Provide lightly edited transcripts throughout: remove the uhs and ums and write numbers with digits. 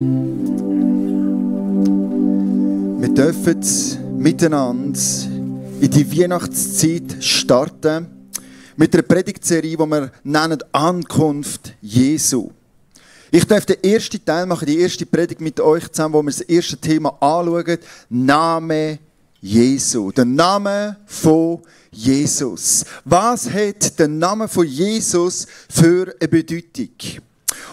Wir dürfen miteinander in die Weihnachtszeit starten mit einer Predigtserie, die wir nennen Ankunft Jesu. Ich darf den ersten Teil machen, die erste Predigt mit euch zusammen, wo wir das erste Thema anschauen. Name Jesu. Der Name von Jesus. Was hat der Name von Jesus für eine Bedeutung?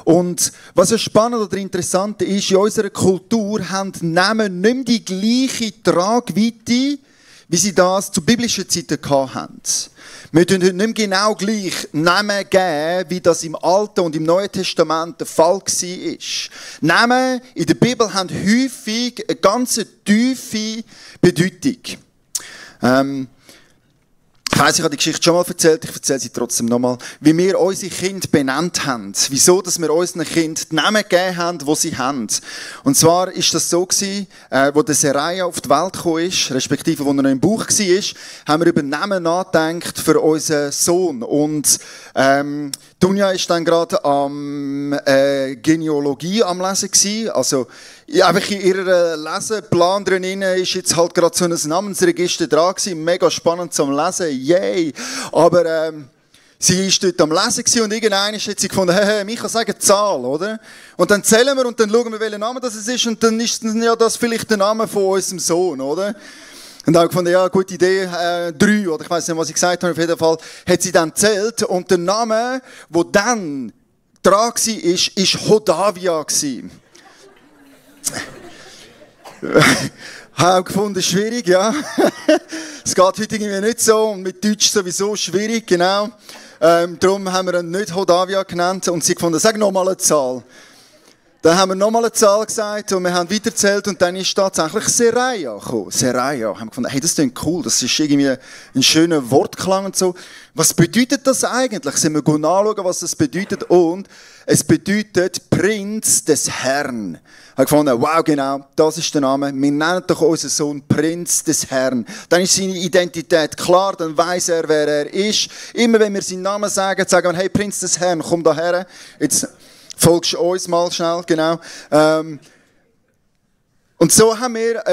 Und was ja spannend oder interessant ist, in unserer Kultur haben die Namen nicht mehr die gleiche Tragweite, wie sie das zu biblischen Zeiten hatten. Wir tun heute nicht mehr genau gleich Namen geben, wie das im Alten und im Neuen Testament der Fall war. Namen in der Bibel haben häufig eine ganz tiefe Bedeutung. Ich weiss, ich habe die Geschichte schon mal erzählt, ich erzähle sie trotzdem nochmal. Wie wir unsere Kinder benannt haben. Wieso, dass wir unseren Kindern die Namen gegeben haben, die sie haben. Und zwar ist das so gewesen, wo der Seraya auf die Welt gekommen ist, respektive wo er noch im Bauch war, haben wir über Namen nachgedacht für unseren Sohn. Und Dunja ist dann gerade am Genealogie am Lesen gewesen. Also, einfach in ihrem Lesenplan drin ist jetzt halt gerade so ein Namensregister dran gewesen. Mega spannend zum Lesen. Yay! Aber sie ist dort am Lesen gewesen und irgendwann hat sie gefunden, hey, ich kann sagen Zahl, oder? Und dann zählen wir und dann schauen wir, welcher Name das ist und dann ist ja das vielleicht der Name von unserem Sohn, oder? Und dann habe ich gefunden, ja, gute Idee, 3, oder ich weiß nicht, was ich gesagt habe, auf jeden Fall hat sie dann gezählt und der Name, der dann dran war, ist Hodavia gewesen. Habe gefunden, schwierig, ja. Es geht heute irgendwie nicht so und mit Deutsch sowieso schwierig, genau. Darum haben wir ihn nicht Hodavia genannt und sie gefunden, sag nochmal eine Zahl. Dann haben wir nochmal eine Zahl gesagt und wir haben weiterzählt und dann ist tatsächlich Seraya gekommen. Seraya. Haben gefunden, hey, das klingt cool, das ist irgendwie ein schöner Wortklang und so. Was bedeutet das eigentlich? Sollen wir nachschauen, was das bedeutet? Und es bedeutet Prinz des Herrn. Ich habe gefunden, wow, genau, das ist der Name. Wir nennen doch unseren Sohn Prinz des Herrn. Dann ist seine Identität klar, dann weiss er, wer er ist. Immer wenn wir seinen Namen sagen, sagen wir, hey, Prinz des Herrn, komm da her. Jetzt folgst du uns mal schnell, genau. Und so haben wir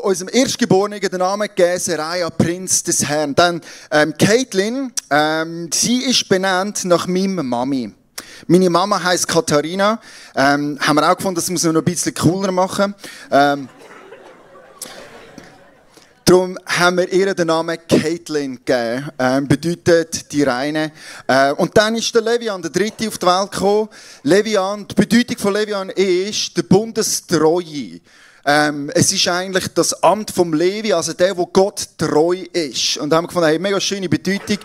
unserem Erstgeborenen den Namen gegeben, Seraya, Prinz des Herrn. Dann Caitlin, sie ist benannt nach meiner Mami. Meine Mama heisst Katharina. Haben wir auch gefunden, das muss man noch ein bisschen cooler machen. Darum haben wir ihr den Namen Caitlin gegeben. Bedeutet die Reine. Und dann ist der Levian, der dritte, auf die Welt gekommen. Levian, die Bedeutung von Levian ist der Bundestreue. Es ist eigentlich das Amt vom Levi, also der, wo Gott treu ist. Und da haben wir gefunden, hey, mega schöne Bedeutung.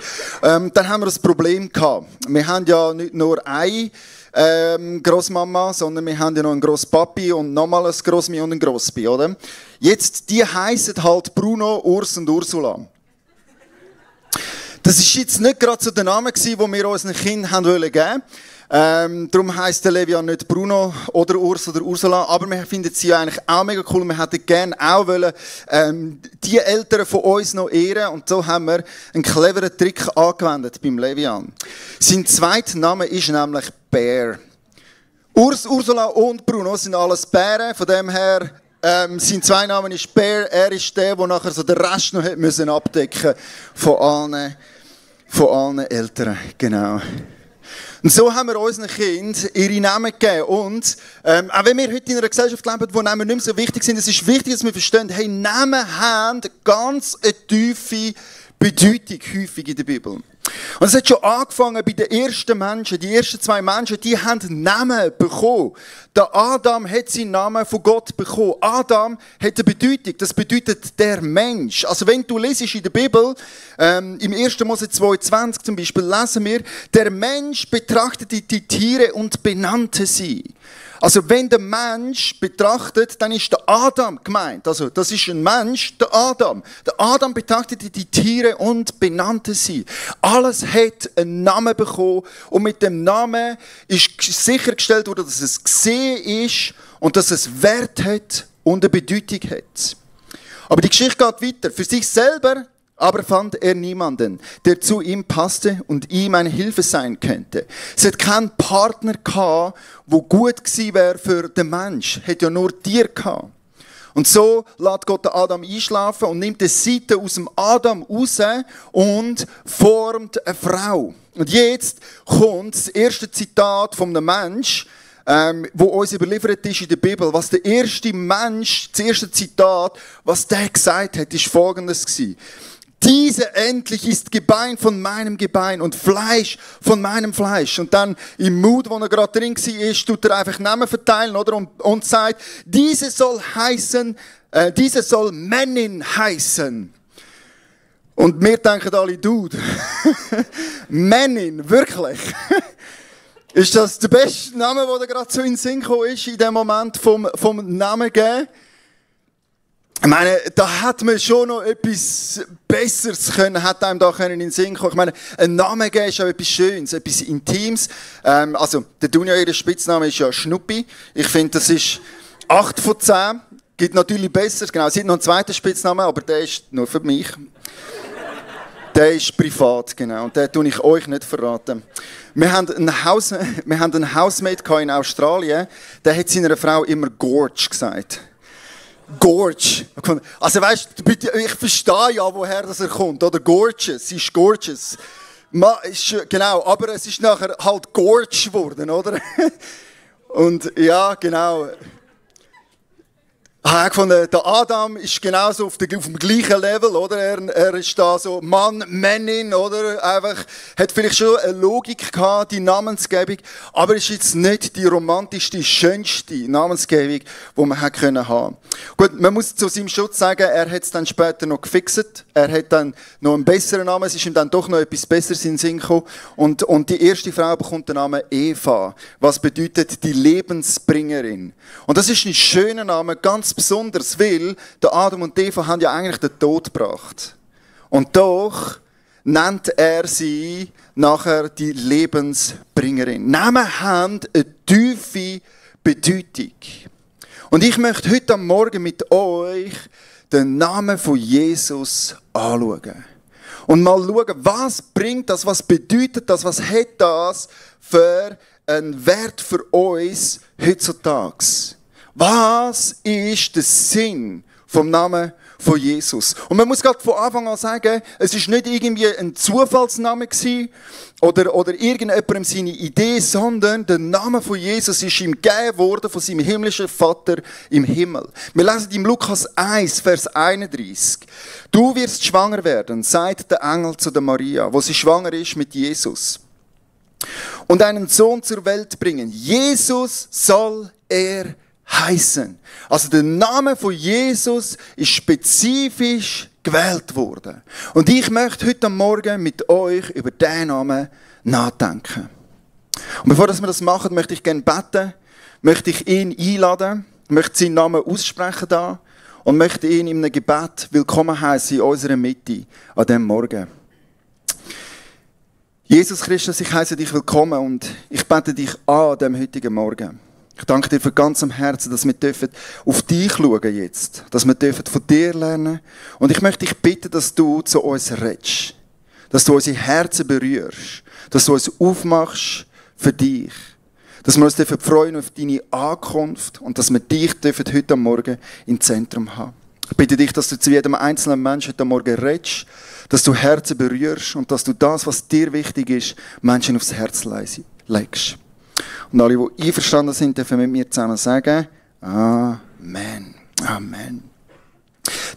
Dann haben wir das Problem gehabt. Wir haben ja nicht nur eine Grossmama, sondern wir haben ja noch einen Grosspapi und nochmal ein Grossmi und einen Grosspi, oder? Jetzt, die heissen halt Bruno, Urs und Ursula. Das ist jetzt nicht gerade so der Name gewesen, den wir unseren Kindern geben wollten. Darum heisst der Levian nicht Bruno oder Urs oder Ursula, aber wir finden sie eigentlich auch mega cool. Wir hätten gerne auch wollen, die Eltern von uns noch ehren und so haben wir einen cleveren Trick angewendet beim Levian. Sein zweiter Name ist nämlich Bär. Urs, Ursula und Bruno sind alles Bären, von dem her sein zweiter Name ist Bär. Er ist der nachher so den Rest noch müssen abdecken von allen Eltern, genau. Und so haben wir unseren Kindern ihre Namen gegeben. Und auch wenn wir heute in einer Gesellschaft leben, wo Namen nicht mehr so wichtig sind, es ist wichtig, dass wir verstehen, hey, Namen haben ganz eine tiefe Bedeutung häufig in der Bibel. Und es hat schon angefangen bei den ersten Menschen. Die ersten 2 Menschen, die haben Namen bekommen. Der Adam hat seinen Namen von Gott bekommen. Adam hat eine Bedeutung. Das bedeutet der Mensch. Also wenn du lesest in der Bibel, im 1. Mose 2,20 zum Beispiel, lesen wir, der Mensch betrachtete die Tiere und benannte sie. Also wenn der Mensch betrachtet, dann ist der Adam gemeint. Also das ist ein Mensch, der Adam. Der Adam betrachtete die Tiere und benannte sie. Alles hat einen Namen bekommen und mit dem Namen ist sichergestellt worden, dass es gesehen ist und dass es Wert hat und eine Bedeutung hat. Aber die Geschichte geht weiter. Für sich selber aber fand er niemanden, der zu ihm passte und ihm eine Hilfe sein könnte. Es hat keinen Partner gehabt, der gut gewesen wäre für den Mensch. Hat ja nur Tier gehabt. Und so lässt Gott den Adam einschlafen und nimmt die Seite aus dem Adam raus und formt eine Frau. Und jetzt kommt das erste Zitat von einem Mensch, wo uns überliefert ist in der Bibel. Was der erste Mensch, das erste Zitat, was der gesagt hat, ist folgendes gewesen. Diese endlich ist Gebein von meinem Gebein und Fleisch von meinem Fleisch. Und dann im Mut, wo er gerade drin war, tut er einfach Namen verteilen, oder? Und sagt, diese soll Männin heißen. Und wir denken alle, Dude, Männin, wirklich? Ist das der beste Name, der gerade so in den Sinn gekommen ist, in dem Moment vom Namen geben? Ich meine, da hat man schon noch etwas Besseres können, hat einem da können in den Sinn kommen. Ich meine, ein Name geben ist auch etwas Schönes, etwas Intimes. Also, der Dunja, ihr Spitzname ist ja Schnuppi. Ich finde, das ist 8 von 10. Gibt natürlich Besseres. Genau, sie hat noch einen zweiten Spitznamen, aber der ist nur für mich. Der ist privat, genau. Und den tue ich euch nicht verraten. Wir haben einen Housemate in Australien, der hat seiner Frau immer Gorge gesagt. Gorge. Also weißt du, ich verstehe ja, woher das kommt, oder? Gorgeous, sie ist gorgeous. Genau, aber es ist nachher halt Gorge geworden, oder? Und ja, genau. Ich habe gefunden, der Adam ist genauso auf dem gleichen Level, oder? Er ist da so Mann, Männin, oder? Einfach, hat vielleicht schon eine Logik gehabt, die Namensgebung, aber ist jetzt nicht die romantischste, schönste Namensgebung, die man haben können haben. Gut, man muss zu seinem Schutz sagen, er hat es dann später noch gefixt. Er hat dann noch einen besseren Namen, es ist ihm dann doch noch etwas Besseres in den Sinn gekommen. Und die erste Frau bekommt den Namen Eva, was bedeutet die Lebensbringerin. Und das ist ein schöner Name, ganz besonders, weil der Adam und Eva haben ja eigentlich den Tod gebracht. Und doch nennt er sie nachher die Lebensbringerin. Namen haben eine tiefe Bedeutung. Und ich möchte heute am Morgen mit euch den Namen von Jesus anschauen. Und mal schauen, was bringt das, was bedeutet das, was hat das für einen Wert für uns heutzutage. Was ist der Sinn vom Namen von Jesus? Und man muss gerade von Anfang an sagen, es ist nicht irgendwie ein Zufallsname gewesen oder irgendjemandem seine Idee, sondern der Name von Jesus ist ihm gegeben worden von seinem himmlischen Vater im Himmel. Wir lesen im Lukas 1, Vers 31. Du wirst schwanger werden, sagt der Engel zu der Maria, wo sie schwanger ist mit Jesus. Und einen Sohn zur Welt bringen. Jesus soll er heißen. Also der Name von Jesus ist spezifisch gewählt worden. Und ich möchte heute Morgen mit euch über diesen Namen nachdenken. Und bevor wir das machen, möchte ich gerne beten, möchte ich ihn einladen, möchte seinen Namen aussprechen da und möchte ihn in einem Gebet willkommen heißen in unserer Mitte an diesem Morgen. Jesus Christus, ich heiße dich willkommen und ich bete dich an diesem heutigen Morgen. Ich danke dir von ganzem Herzen, dass wir auf dich schauen jetzt. Dass wir von dir lernen. Und ich möchte dich bitten, dass du zu uns redest. Dass du unsere Herzen berührst. Dass du uns aufmachst für dich. Dass wir uns freuen auf deine Ankunft. Und dass wir dich heute Morgen im Zentrum haben. Ich bitte dich, dass du zu jedem einzelnen Menschen heute Morgen redest. Dass du Herzen berührst. Und dass du das, was dir wichtig ist, Menschen aufs Herz legst. Und alle, die einverstanden sind, dürfen mit mir zusammen sagen, Amen. Amen.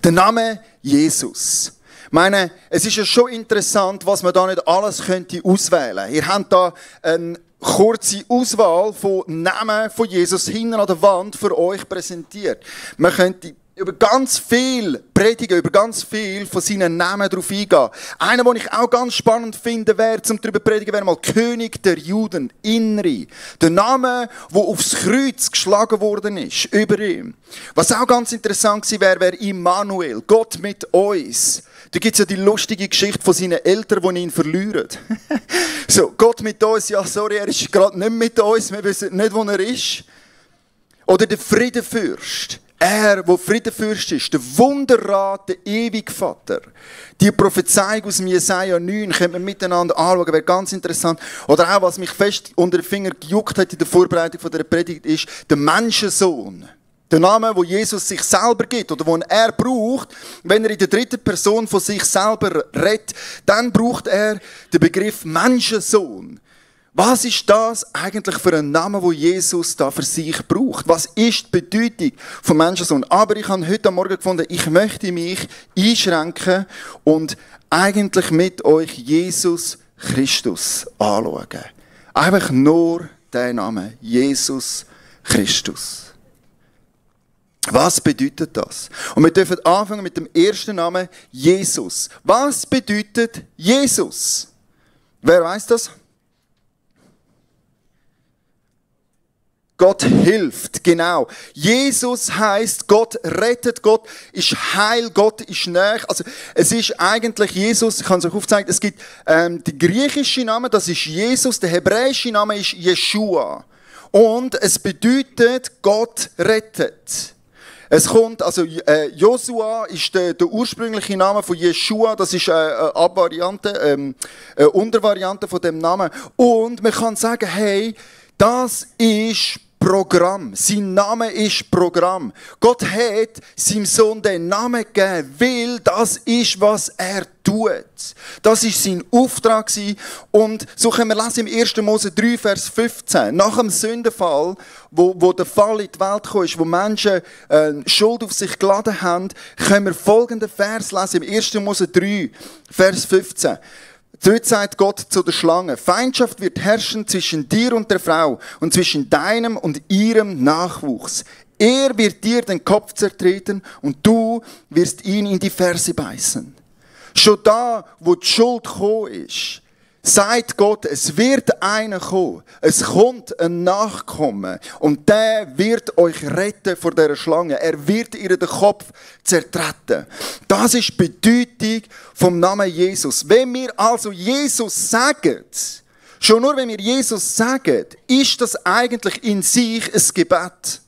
Der Name Jesus. Ich meine, es ist ja schon interessant, was man da nicht alles könnte auswählen. Ihr habt da eine kurze Auswahl von Namen von Jesus hinten an der Wand für euch präsentiert. Man könnte über ganz viel predigen, über ganz viel von seinen Namen drauf eingehen. Einer, den ich auch ganz spannend finde, zum darüber predigen, wäre mal König der Juden, Inri. Der Name, der aufs Kreuz geschlagen worden ist, über ihm. Was auch ganz interessant gewesen wäre Immanuel, Gott mit uns. Da gibt es ja die lustige Geschichte von seinen Eltern, die ihn verlieren. So, Gott mit uns, ja sorry, er ist gerade nicht mit uns, wir wissen nicht, wo er ist. Oder der Friedenfürst. Er, der Friedenfürst ist, der Wunderrat, der ewige Vater. Die Prophezeiung aus dem Jesaja 9 können wir miteinander anschauen, wäre ganz interessant. Oder auch, was mich fest unter den Finger gejuckt hat in der Vorbereitung von der Predigt, ist der Menschensohn. Der Name, wo Jesus sich selber gibt oder den er braucht, wenn er in der dritten Person von sich selber redet, dann braucht er den Begriff Menschensohn. Was ist das eigentlich für ein Name, wo Jesus da für sich braucht? Was ist die Bedeutung von Menschensohn? Aber ich habe heute Morgen gefunden, ich möchte mich einschränken und eigentlich mit euch Jesus Christus anschauen. Einfach nur den Namen, Jesus Christus. Was bedeutet das? Und wir dürfen anfangen mit dem ersten Namen, Jesus. Was bedeutet Jesus? Wer weiß das? Gott hilft, genau. Jesus heißt, Gott rettet, Gott ist Heil, Gott ist nahe. Also es ist eigentlich Jesus, ich kann es euch aufzeigen, es gibt den griechischen Namen, das ist Jesus, der hebräische Name ist Jeshua. Und es bedeutet, Gott rettet. Es kommt, also Josua ist der ursprüngliche Name von Jeshua, das ist eine Abvariante, eine Untervariante von dem Namen. Und man kann sagen, hey, das ist Programm. Sein Name ist Programm. Gott hat seinem Sohn den Namen gegeben, weil das ist, was er tut. Das ist sein Auftrag gewesen. Und so können wir lesen im 1. Mose 3, Vers 15. Nach dem Sündenfall, wo der Fall in die Welt kam, wo Menschen Schuld auf sich geladen haben, können wir folgenden Vers lesen im 1. Mose 3, Vers 15. Dort sagt Gott zu der Schlange, Feindschaft wird herrschen zwischen dir und der Frau und zwischen deinem und ihrem Nachwuchs. Er wird dir den Kopf zertreten und du wirst ihn in die Ferse beißen. Schon da, wo die Schuld gekommen ist, sagt Gott, es wird einer kommen. Es kommt ein Nachkommen. Und der wird euch retten vor dieser Schlange. Er wird ihr den Kopf zertreten. Das ist die Bedeutung vom Namen Jesus. Wenn wir also Jesus sagen, schon nur wenn wir Jesus sagen, ist das eigentlich in sich ein Gebet.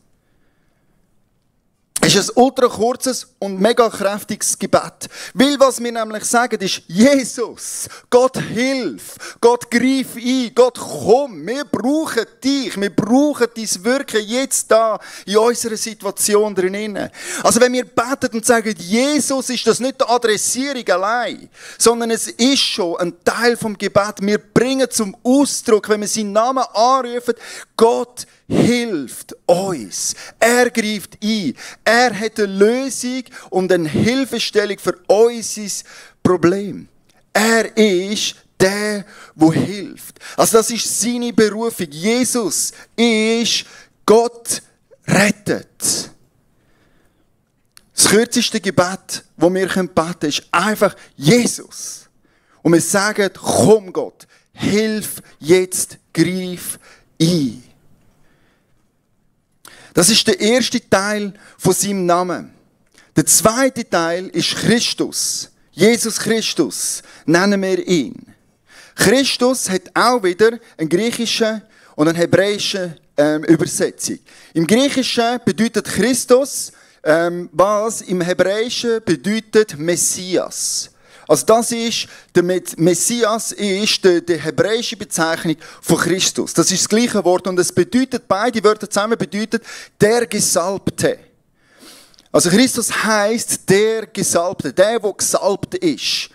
Es ist ein ultra kurzes und mega kräftiges Gebet. Weil was wir nämlich sagen ist, Jesus, Gott hilf, Gott greif ein, Gott komm, wir brauchen dich, wir brauchen dein Wirken jetzt da in unserer Situation drinnen. Also wenn wir beten und sagen, Jesus, ist das nicht die Adressierung allein, sondern es ist schon ein Teil vom Gebet. Wir bringen zum Ausdruck, wenn wir seinen Namen anrufen, Gott hilft uns. Er greift ein. Er hat eine Lösung und eine Hilfestellung für unser Problem. Er ist der, der hilft. Also das ist seine Berufung. Jesus ist Gott rettet. Das kürzeste Gebet, das wir beten können, ist einfach Jesus. Und wir sagen, komm Gott, hilf jetzt, greif ein. Das ist der erste Teil von seinem Namen. Der zweite Teil ist Christus. Jesus Christus nennen wir ihn. Christus hat auch wieder eine griechische und eine hebräische Übersetzung. Im Griechischen bedeutet Christus, was im Hebräischen bedeutet Messias. Also das ist, der Messias ist die hebräische Bezeichnung von Christus. Das ist das gleiche Wort und es bedeutet, beide Wörter zusammen bedeutet der Gesalbte. Also Christus heisst der Gesalbte, der gesalbt ist.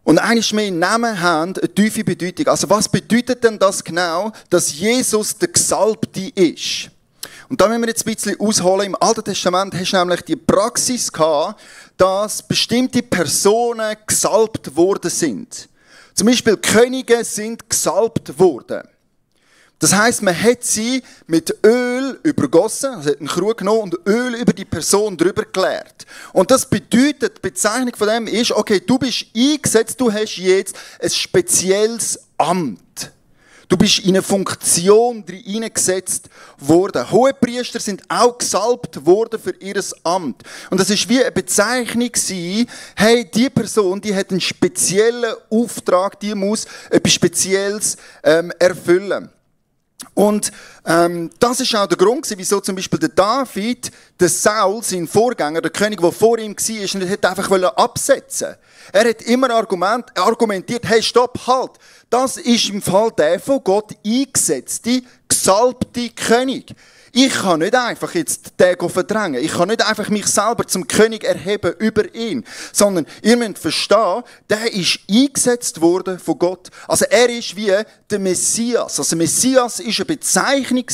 Und eigentlich mehr Namen haben eine tiefe Bedeutung. Also was bedeutet denn das genau, dass Jesus der Gesalbte ist? Und da müssen wir jetzt ein bisschen ausholen. Im Alten Testament hast du nämlich die Praxis gehabt, dass bestimmte Personen gesalbt worden sind. Zum Beispiel Könige sind gesalbt worden. Das heisst, man hat sie mit Öl übergossen, also hat einen Krug genommen und Öl über die Person drüber geleert. Und das bedeutet, die Bezeichnung von dem ist, okay, du bist eingesetzt, du hast jetzt ein spezielles Amt. Du bist in eine Funktion hineingesetzt worden. Hohepriester sind auch gesalbt worden für ihr Amt. Und das ist wie eine Bezeichnung gewesen, hey, die Person, die hat einen speziellen Auftrag, die muss etwas Spezielles erfüllen. Und das ist auch der Grund, wieso zum Beispiel der David, der Saul, sein Vorgänger, der König, der vor ihm war, nicht hätte einfach absetzen. Er hat immer argumentiert, hey, stopp, halt. Das ist im Fall der von Gott eingesetzte, gesalbte König. Ich kann nicht einfach jetzt den verdrängen. Ich kann nicht einfach mich selber zum König erheben über ihn. Sondern ihr müsst verstehen, der ist eingesetzt worden von Gott. Also er ist wie der Messias. Also Messias ist eine Bezeichnung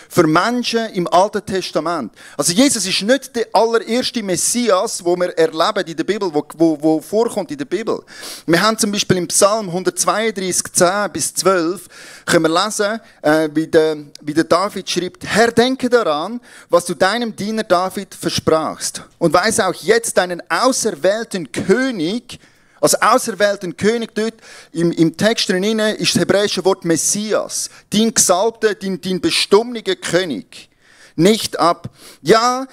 für Menschen im Alten Testament. Also Jesus ist nicht der allererste Messias, wo wir erleben in der Bibel, wo vorkommt in der Bibel. Wir haben zum Beispiel im Psalm 132, 10 bis 12, können wir lesen, wie der David schreibt, Herr, denke daran, was du deinem Diener David versprachst. Und weiß auch jetzt deinen auserwählten König, also auserwählten König dort im Text drin ist das hebräische Wort Messias, dein gesalbter, dein bestimmiger König, nicht ab. Ja,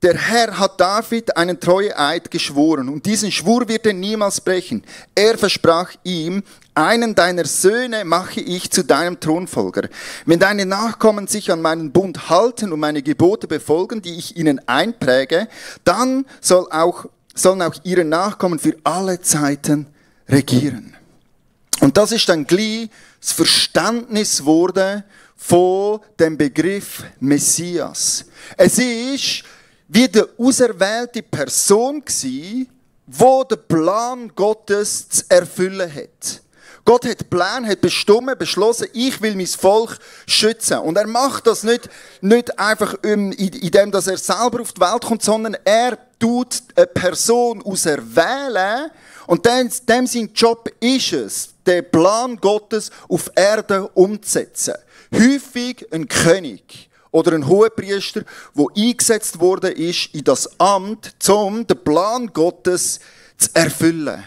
der Herr hat David einen Treueeid geschworen und diesen Schwur wird er niemals brechen. Er versprach ihm, einen deiner Söhne mache ich zu deinem Thronfolger. Wenn deine Nachkommen sich an meinen Bund halten und meine Gebote befolgen, die ich ihnen einpräge, dann sollen auch ihre Nachkommen für alle Zeiten regieren. Und das ist dann gleich das Verständnis wurde von dem Begriff Messias. Es ist wie die auserwählte Person gsi, wo der Plan Gottes zu erfüllen hat. Gott hat Plan, hat bestimmt, beschlossen, ich will mein Volk schützen. Und er macht das nicht einfach indem dass er selber auf die Welt kommt, sondern er tut eine Person auserwählen und dem sein Job ist es, den Plan Gottes auf Erde umzusetzen. Häufig ein König oder ein Hohepriester, der eingesetzt worden ist in das Amt, um den Plan Gottes zu erfüllen.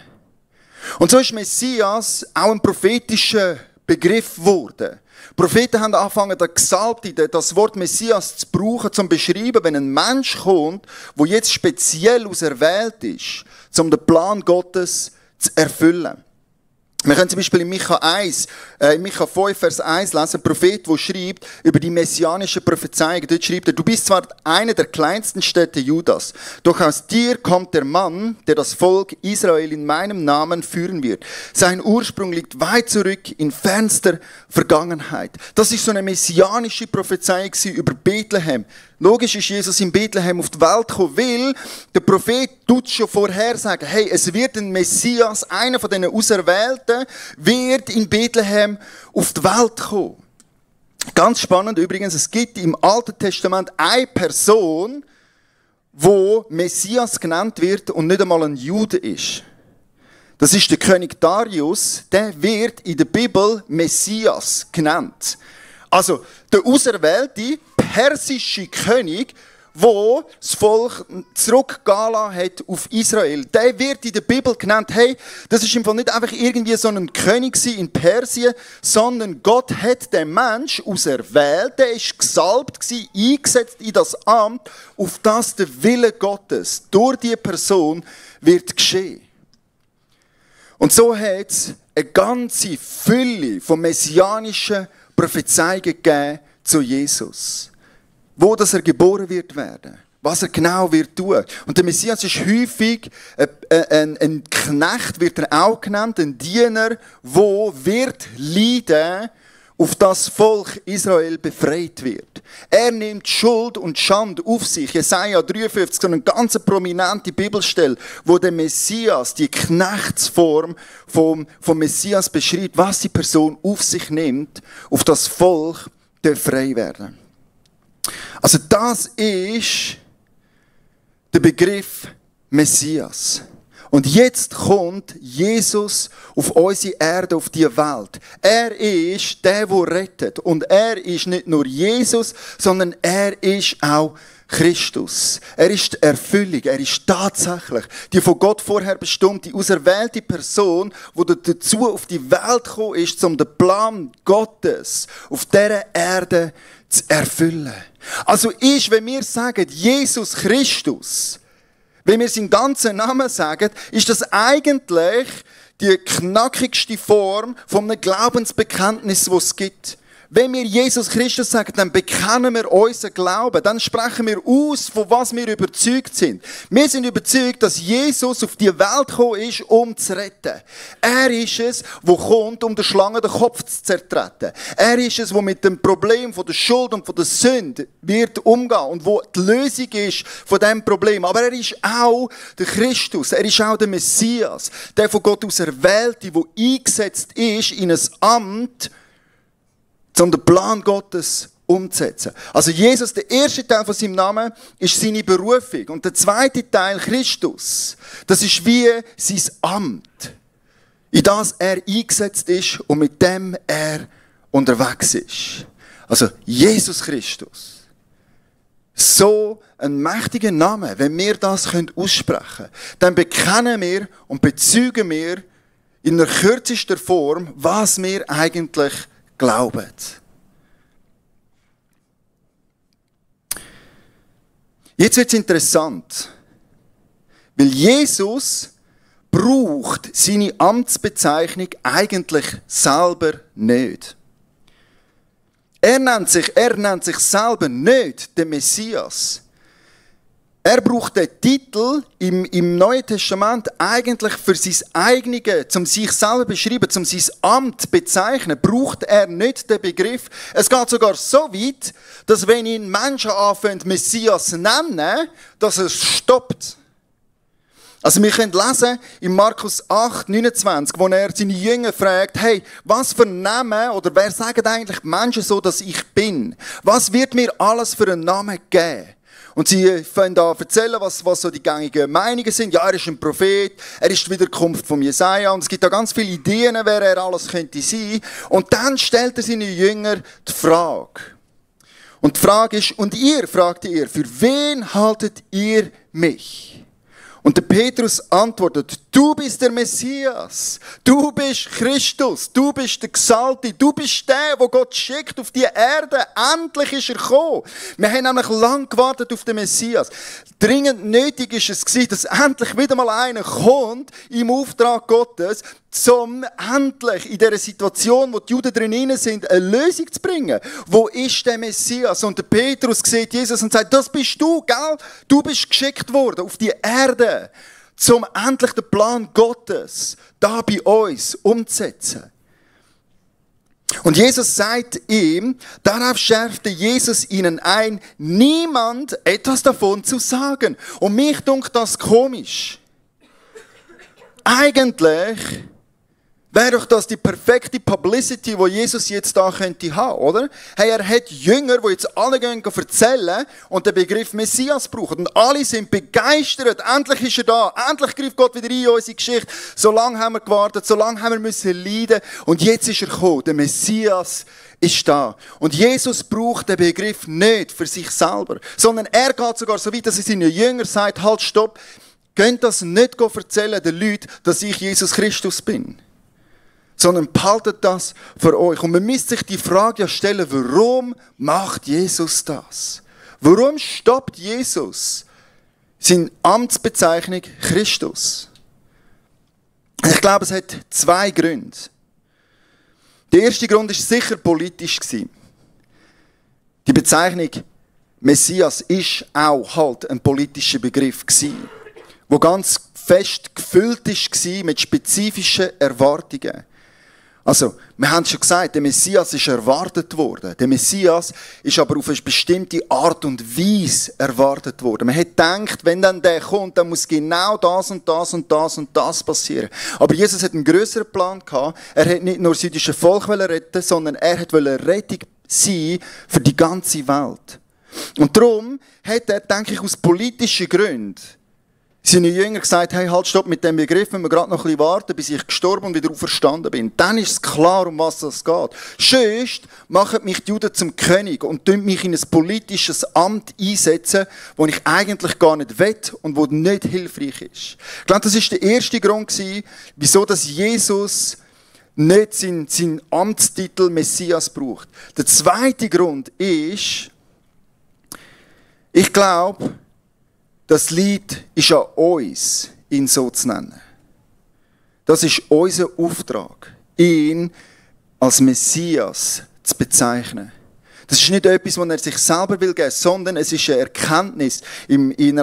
Und so ist Messias auch ein prophetischer Begriff geworden. Propheten haben angefangen, das Wort Messias zu brauchen, um zu beschreiben, wenn ein Mensch kommt, der jetzt speziell auserwählt ist, um den Plan Gottes zu erfüllen. Wir können zum Beispiel in Micha 5, Vers 1 lesen, ein Prophet, der schreibt über die messianische Prophezeiung. Dort schreibt er, du bist zwar eine der kleinsten Städte Judas, doch aus dir kommt der Mann, der das Volk Israel in meinem Namen führen wird. Sein Ursprung liegt weit zurück in fernster Vergangenheit. Das ist so eine messianische Prophezeiung über Bethlehem. Logisch ist Jesus in Bethlehem auf die Welt gekommen, weil der Prophet tut schon vorhersagen, hey, es wird ein Messias, einer von diesen Auserwählten, wird in Bethlehem auf die Welt kommen. Ganz spannend übrigens, es gibt im Alten Testament eine Person, wo Messias genannt wird und nicht einmal ein Jude ist. Das ist der König Darius, der wird in der Bibel Messias genannt. Also der auserwählte persische König, wo das Volk zurückgehen hat auf Israel. Der wird in der Bibel genannt, hey, das ist im Fall nicht einfach irgendwie so ein König in Persien, sondern Gott hat den Mensch auserwählt, der ist gesalbt gewesen, eingesetzt in das Amt, auf das der Wille Gottes durch diese Person wird geschehen. Und so hat es eine ganze Fülle von messianischen Prophezeiungen gegeben zu Jesus. Wo dass er geboren wird werden, was er genau wird tun. Und der Messias ist häufig ein Knecht, wird er auch genannt, ein Diener, wo wird leiden, auf das Volk Israel befreit wird. Er nimmt Schuld und Schande auf sich. Jesaja 53, so eine ganz prominente Bibelstelle, wo der Messias, die Knechtsform vom Messias beschreibt, was die Person auf sich nimmt, auf das Volk frei werden. Also das ist der Begriff Messias. Und jetzt kommt Jesus auf unsere Erde, auf die Welt. Er ist der rettet. Und er ist nicht nur Jesus, sondern er ist auch Christus. Er ist die Erfüllung. Er ist tatsächlich die von Gott vorher bestimmte, auserwählte Person, die dazu auf die Welt gekommen ist, um den Plan Gottes auf dieser Erde zu erfüllen. Also ist, wenn wir sagen, Jesus Christus, wenn wir seinen ganzen Namen sagen, ist das eigentlich die knackigste Form von einem Glaubensbekenntnis, das es gibt. wenn wir Jesus Christus sagen, dann bekennen wir unseren Glauben, dann sprechen wir aus, von was wir überzeugt sind. Wir sind überzeugt, dass Jesus auf die Welt gekommen ist, um zu retten. Er ist es, der kommt, um der Schlange den Kopf zu zertreten. Er ist es, der mit dem Problem von der Schuld und von der Sünde wird umgehen und wo die Lösung ist von diesem Problem. Aber er ist auch der Christus, er ist auch der Messias, der von Gott aus Erwählte, der eingesetzt ist in ein Amt, um den Plan Gottes umzusetzen. Also Jesus, der erste Teil von seinem Namen, ist seine Berufung. Und der zweite Teil, Christus, das ist wie sein Amt, in das er eingesetzt ist und mit dem er unterwegs ist. Also Jesus Christus. So ein mächtiger Name, wenn wir das aussprechen können, dann bekennen wir und bezeugen wir in der kürzesten Form, was wir eigentlich glauben. Jetzt wird es interessant, weil Jesus braucht seine Amtsbezeichnung eigentlich selber nicht. Er nennt sich selber nicht der Messias. Er braucht den Titel im Neuen Testament eigentlich für sein eigenes, um sich selber beschreiben, um sein Amt zu bezeichnen, braucht er nicht den Begriff. Es geht sogar so weit, dass wenn ihn Menschen anfangen, Messias nennen, dass es stoppt. Also wir können lesen in Markus 8, 29, wo er seine Jünger fragt, hey, was für einen Namen, oder wer sagen eigentlich die Menschen so, dass ich bin? Was wird mir alles für einen Namen geben? Und sie fangen da erzählen, was so die gängigen Meinungen sind. Ja, er ist ein Prophet, er ist die Wiederkunft von Jesaja. Und es gibt da ganz viele Ideen, wer er alles könnte sein. Und dann stellt er seinen Jüngern die Frage. Und die Frage ist, und ihr, fragte er, für wen haltet ihr mich? Und der Petrus antwortet, du bist der Messias, du bist Christus, du bist der Gesalbte, du bist der, wo Gott schickt auf die Erde. Endlich ist er gekommen. Wir haben nämlich lang gewartet auf den Messias. Dringend nötig ist es gewesen, dass endlich wieder mal einer kommt im Auftrag Gottes, um endlich in dieser Situation, wo die Juden drin sind, eine Lösung zu bringen. Wo ist der Messias? Und der Petrus sieht Jesus und sagt, das bist du, gell? Du bist geschickt worden auf die Erde, um endlich den Plan Gottes da bei uns umzusetzen. Und Jesus sagt ihm, darauf schärfte Jesus ihnen ein, niemand etwas davon zu sagen. Und mich dunkt das komisch. Eigentlich wäre doch das die perfekte Publicity, die Jesus jetzt da könnte haben, oder? Hey, er hat Jünger, die jetzt alle gehen erzählen und den Begriff Messias brauchen. Und alle sind begeistert. Endlich ist er da. Endlich greift Gott wieder in unsere Geschichte. So lange haben wir gewartet, so lange haben wir müssen leiden. Und jetzt ist er gekommen. Der Messias ist da. Und Jesus braucht den Begriff nicht für sich selber, sondern er geht sogar so weit, dass er seinen Jüngern sagt, halt, stopp, könnt das nicht erzählen den Leuten, dass ich Jesus Christus bin. Sondern behaltet das für euch. Und man müsste sich die Frage ja stellen, warum macht Jesus das? Warum stoppt Jesus seine Amtsbezeichnung Christus? Ich glaube, es hat zwei Gründe. Der erste Grund war sicher politisch. Die Bezeichnung Messias ist auch halt ein politischer Begriff, der ganz fest gefüllt war mit spezifischen Erwartungen. Also, wir haben es schon gesagt, der Messias ist erwartet worden. Der Messias ist aber auf eine bestimmte Art und Weise erwartet worden. Man hat gedacht, wenn dann der kommt, dann muss genau das und das und das und das passieren. Aber Jesus hat einen grösseren Plan gehabt. Er hat nicht nur das jüdische Volk retten, sondern er wollte Rettung sein für die ganze Welt. Und darum hat er, denke ich, aus politischen Gründen seine Jünger gesagt, hey, halt, stopp mit dem Begriff, wenn wir gerade noch ein bisschen warten, bis ich gestorben und wieder auferstanden bin. Dann ist es klar, um was es geht. Sonst machen mich die Juden zum König und tun mich in ein politisches Amt einsetzen, das ich eigentlich gar nicht will und das nicht hilfreich ist. Ich glaube, das war der erste Grund, wieso dass Jesus nicht seinen Amtstitel Messias braucht. Der zweite Grund ist, ich glaube, das Lied ist an uns, ihn so zu nennen. Das ist unser Auftrag, ihn als Messias zu bezeichnen. Das ist nicht etwas, was er sich selber will geben, sondern es ist eine Erkenntnis. In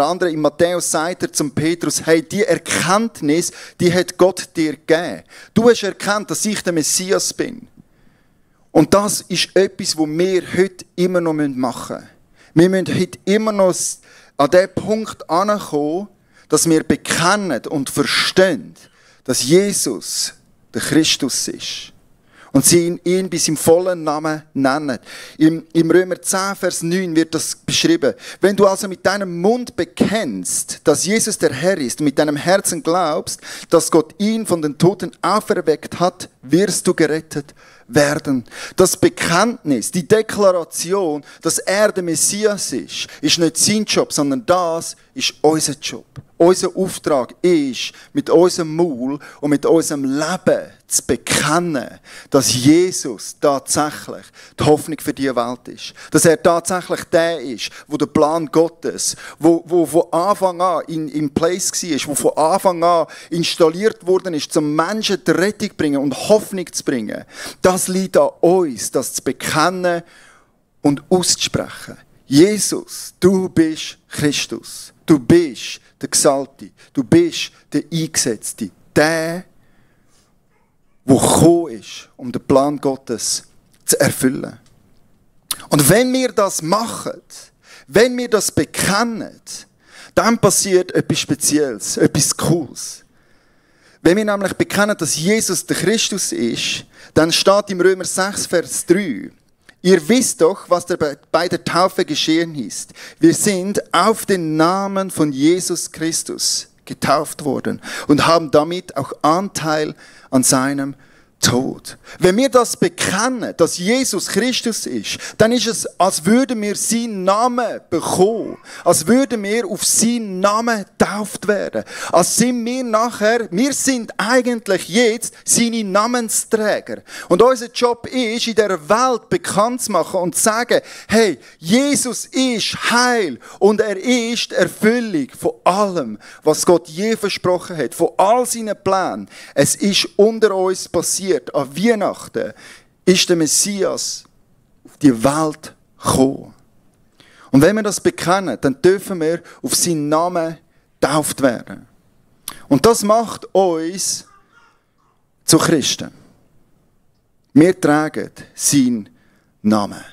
Matthäus sagt er zum Petrus, hey, die Erkenntnis, die hat Gott dir gegeben. Du hast erkannt, dass ich der Messias bin. Und das ist etwas, was wir heute immer noch machen müssen. Wir müssen heute immer noch an den Punkt ankommen, dass wir bekennen und verstehen, dass Jesus der Christus ist. Und sie ihn bei seinem vollen Namen nennen. Im Römer 10, Vers 9 wird das beschrieben. Wenn du also mit deinem Mund bekennst, dass Jesus der Herr ist und mit deinem Herzen glaubst, dass Gott ihn von den Toten auferweckt hat, wirst du gerettet werden. Das Bekenntnis, die Deklaration, dass er der Messias ist nicht sein Job, sondern das ist unser Job. Unser Auftrag ist, mit unserem Maul und mit unserem Leben zu bekennen, dass Jesus tatsächlich die Hoffnung für diese Welt ist. Dass er tatsächlich der ist, wo der Plan Gottes, wo von Anfang an in place war, wo von Anfang an installiert worden ist, zum Menschen die Rettung zu bringen und Hoffnung zu bringen. Das liegt an uns, das zu bekennen und auszusprechen. Jesus, du bist Christus. Du bist der Gesalbte. Du bist der Eingesetzte. Der gekommen ist, um den Plan Gottes zu erfüllen. Und wenn wir das machen, wenn wir das bekennen, dann passiert etwas Spezielles, etwas Cooles. Wenn wir nämlich bekennen, dass Jesus der Christus ist, dann steht im Römer 6, Vers 3, ihr wisst doch, was bei der Taufe geschehen ist. Wir sind auf den Namen von Jesus Christus getauft worden und haben damit auch Anteil an seinem Tod. Wenn wir das bekennen, dass Jesus Christus ist, dann ist es, als würden wir seinen Namen bekommen. Als würden wir auf seinen Namen getauft werden. Als sind wir sind eigentlich jetzt seine Namensträger. Und unser Job ist, in dieser Welt bekannt zu machen und zu sagen, hey, Jesus ist Heil und er ist die Erfüllung von allem, was Gott je versprochen hat, von all seinen Plänen. Es ist unter uns passiert. An Weihnachten ist der Messias auf die Welt gekommen. Und wenn wir das bekennen, dann dürfen wir auf seinen Namen getauft werden. Und das macht uns zu Christen. Wir tragen seinen Namen.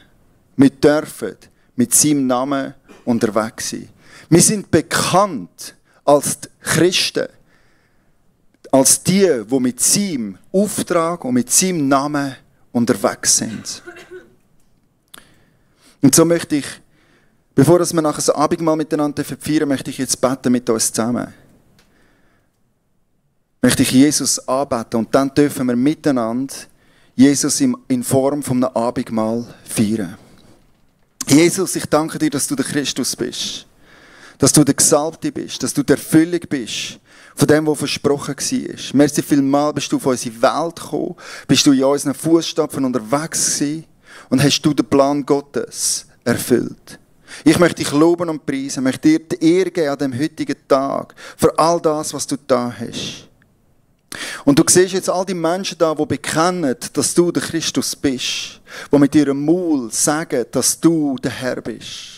Wir dürfen mit seinem Namen unterwegs sein. Wir sind bekannt als Christen. Als die mit seinem Auftrag und mit seinem Namen unterwegs sind. Und so möchte ich, bevor wir nachher das Abendmahl miteinander feiern, möchte ich jetzt beten mit uns zusammen. Möchte ich Jesus anbeten und dann dürfen wir miteinander Jesus in Form von einem Abendmahl feiern. Jesus, ich danke dir, dass du der Christus bist. Dass du der Gesalbte bist, dass du die Erfüllung bist von dem, was versprochen war. Merci vielmals, bist du auf unsere Welt gekommen, bist du in unseren Fußstapfen unterwegs gewesen und hast du den Plan Gottes erfüllt. Ich möchte dich loben und preisen, möchte dir die Ehre geben an dem heutigen Tag für all das, was du da hast. Und du siehst jetzt all die Menschen da, die bekennen, dass du der Christus bist, die mit ihrem Maul sagen, dass du der Herr bist.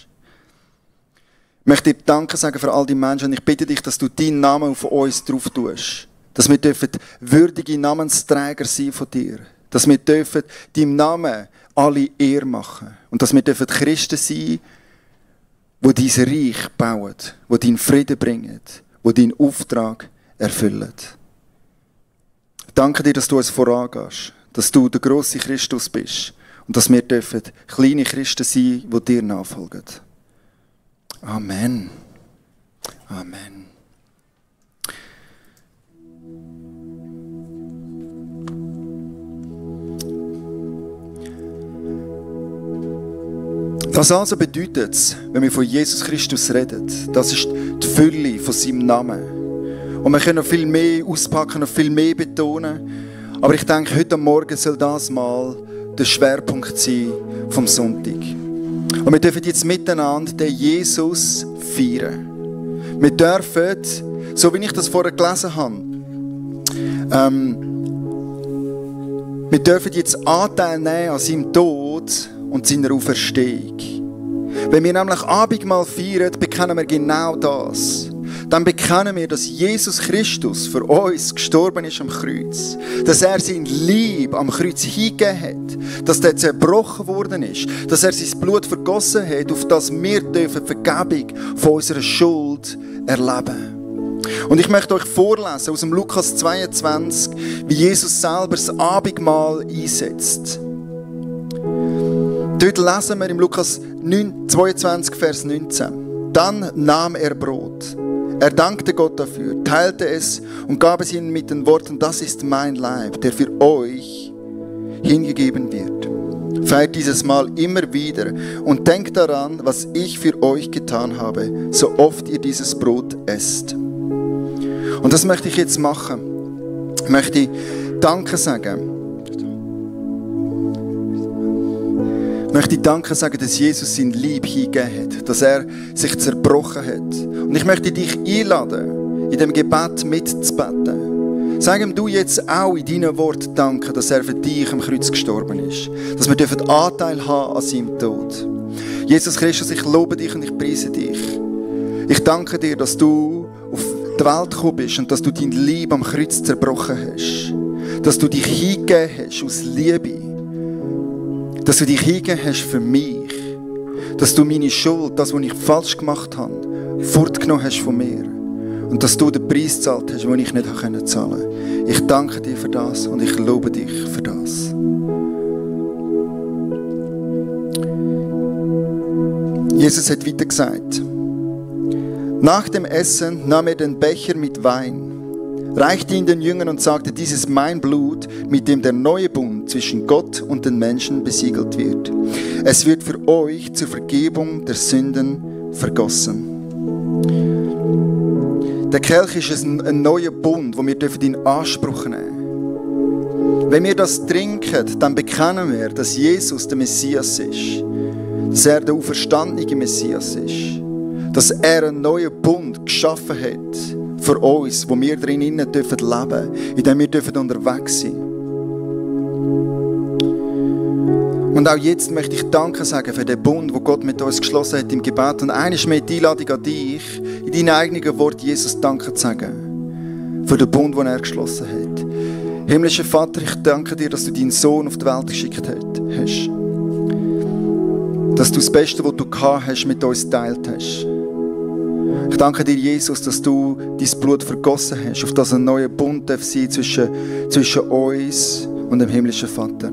Ich möchte dir Danke sagen für all die Menschen und ich bitte dich, dass du deinen Namen auf uns drauf tust. Dass wir dürfen würdige Namensträger sein von dir. Dass wir dürfen deinem Namen alle Ehre machen. Und dass wir dürfen Christen sein, die dein Reich bauen, die deinen Frieden bringen, die deinen Auftrag erfüllen. Danke dir, dass du uns vorangehst, dass du der grosse Christus bist und dass wir dürfen kleine Christen sein, die dir nachfolgen. Amen. Amen. Was also bedeutet es, wenn wir von Jesus Christus reden? Das ist die Fülle von seinem Namen. Und wir können noch viel mehr auspacken, noch viel mehr betonen. Aber ich denke, heute Morgen soll das mal der Schwerpunkt sein vom Sonntag. Und wir dürfen jetzt miteinander den Jesus feiern. Wir dürfen, so wie ich das vorher gelesen habe, Wir dürfen jetzt Anteil nehmen an seinem Tod und seiner Auferstehung. Wenn wir nämlich Abendmahl feiern, bekennen wir genau das. Dann bekennen wir, dass Jesus Christus für uns gestorben ist am Kreuz. Dass er sein Leib am Kreuz hingegeben hat. Dass der zerbrochen worden ist. Dass er sein Blut vergossen hat, auf das wir dürfen Vergebung von unserer Schuld erleben. Und ich möchte euch vorlesen aus dem Lukas 22, wie Jesus selber das Abendmahl einsetzt. Dort lesen wir im Lukas 22, Vers 19. Dann nahm er Brot. Er dankte Gott dafür, teilte es und gab es ihnen mit den Worten, das ist mein Leib, der für euch hingegeben wird. Feiert dieses Mal immer wieder und denkt daran, was ich für euch getan habe, so oft ihr dieses Brot esst. Und das möchte ich jetzt machen. Ich möchte Danke sagen. Ich möchte Danke sagen, dass Jesus sein Leib hingegeben hat, dass er sich zerbrochen hat. Und ich möchte dich einladen, in dem Gebet mitzubeten. Sag ihm du jetzt auch in deinen Worten Danke, dass er für dich am Kreuz gestorben ist. Dass wir Anteil haben an seinem Tod. Jesus Christus, ich lobe dich und ich preise dich. Ich danke dir, dass du auf die Welt gekommen bist und dass du dein Leib am Kreuz zerbrochen hast. Dass du dich hingegeben hast aus Liebe. Dass du dich hingegeben hast für mich. Dass du meine Schuld, das, was ich falsch gemacht habe, fortgenommen hast von mir. Und dass du den Preis gezahlt hast, den ich nicht zahlen konnte. Ich danke dir für das und ich lobe dich für das. Jesus hat weiter gesagt. Nach dem Essen nahm er den Becher mit Wein, reichte ihn den Jüngern und sagte, dies ist mein Blut, mit dem der neue Bund zwischen Gott und den Menschen besiegelt wird. Es wird für euch zur Vergebung der Sünden vergossen. Der Kelch ist ein neuer Bund, wo wir in Anspruch nehmen dürfen. Wenn wir das trinken, dann bekennen wir, dass Jesus der Messias ist. Dass er der auferstandene Messias ist. Dass er einen neuen Bund geschaffen hat für uns, wo wir drinnen leben dürfen, in dem wir unterwegs sein dürfen. Und auch jetzt möchte ich Danke sagen für den Bund, den Gott mit uns geschlossen hat im Gebet. Und eines mehr die Einladung an dich, in deinen eigenen Worten Jesus Danke zu sagen. Für den Bund, den er geschlossen hat. Himmlischer Vater, ich danke dir, dass du deinen Sohn auf die Welt geschickt hast. Dass du das Beste, was du gehabt hast, mit uns geteilt hast. Ich danke dir, Jesus, dass du dein Blut vergossen hast, auf das ein neuer Bund sein zwischen uns und dem himmlischen Vater.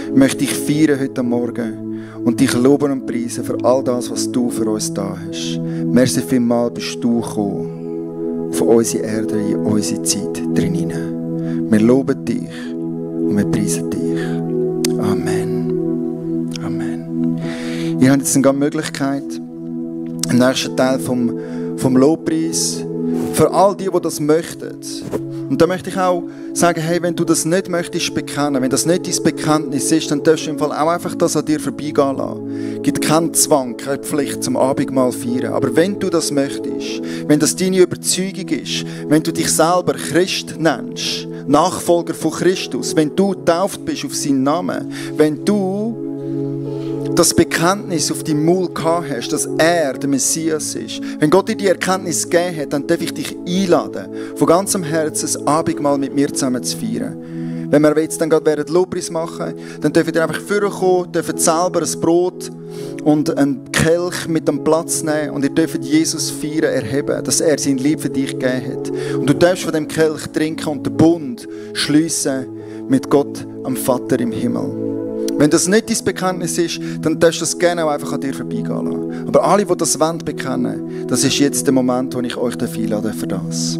Ich möchte dich feiern heute Morgen und dich loben und preisen für all das, was du für uns da hast. Merci vielmals bist du gekommen von unserer Erde in unsere Zeit drin. Wir loben dich und wir preisen dich. Amen. Amen. Ihr habt jetzt eine Möglichkeit, im nächsten Teil vom Lobpreis, für all die das möchten. Und da möchte ich auch sagen, hey, wenn du das nicht möchtest bekennen, wenn das nicht dein Bekenntnis ist, dann darfst du im Fall auch einfach das an dir vorbeigehen lassen. Es gibt keinen Zwang, keine Pflicht zum Abendmahl feiern. Aber wenn du das möchtest, wenn das deine Überzeugung ist, wenn du dich selber Christ nennst, Nachfolger von Christus, wenn du getauft bist auf seinen Namen, wenn du das Bekenntnis auf deinem Maul gehabt hast, dass er der Messias ist. Wenn Gott dir die Erkenntnis gegeben hat, dann darf ich dich einladen, von ganzem Herzen das Abendmahl mit mir zusammen zu feiern. Wenn wir jetzt dann gerade Lobpreis machen, dann dürft ihr einfach vorkommen, dürft selber ein Brot und einen Kelch mit am Platz nehmen und ihr dürft Jesus feiern, erheben, dass er sein Leben für dich gegeben hat. Und du darfst von dem Kelch trinken und den Bund schliessen mit Gott, am Vater im Himmel. Wenn das nicht dein Bekenntnis ist, dann darfst du das gerne auch einfach an dir vorbeigehen lassen. Aber alle, die das bekennen wollen, das ist jetzt der Moment, wo ich euch einladen darf für das.